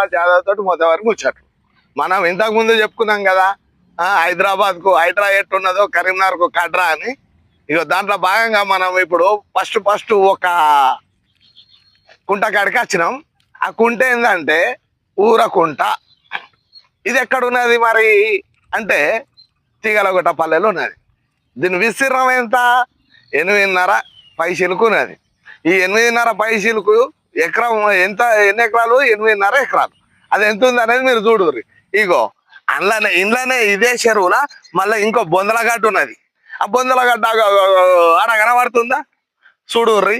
శ్రీనివాస్ యాదవ్ తోటి మొత్తం వరకు ముచ్చట్లు. మనం ఇంతకు ముందు చెప్పుకున్నాం కదా, హైదరాబాద్ కు హైడ్రా ఎట్టున్నదో కరీంనగర్ కు కడ్రా అని. ఇక దాంట్లో భాగంగా మనం ఇప్పుడు ఫస్ట్ ఒక కుంట కాడికి వచ్చినాం. ఆ కుంట ఏంటంటే ఊరకుంట. ఇది ఎక్కడ ఉన్నది మరి అంటే తీగలగుట్ట పల్లెలో ఉన్నది. దీని విస్తీర్ణం ఎంత? 8.5 పైసీలకు ఉన్నది. ఈ 8.5 పైసీలకు ఎకరం ఎంత? ఎన్ని ఎకరాలు? 8.5 ఎకరాలు. అది ఎంత ఉంది అనేది మీరు చూడుర్రి. ఇగో ఇంట్లోనే ఇదే చెరువుల మళ్ళీ ఇంకో బొందలగడ్డ ఉన్నది. ఆ బొందలగడ్డ ఆడ కనబడుతుందా? చూడుర్రి.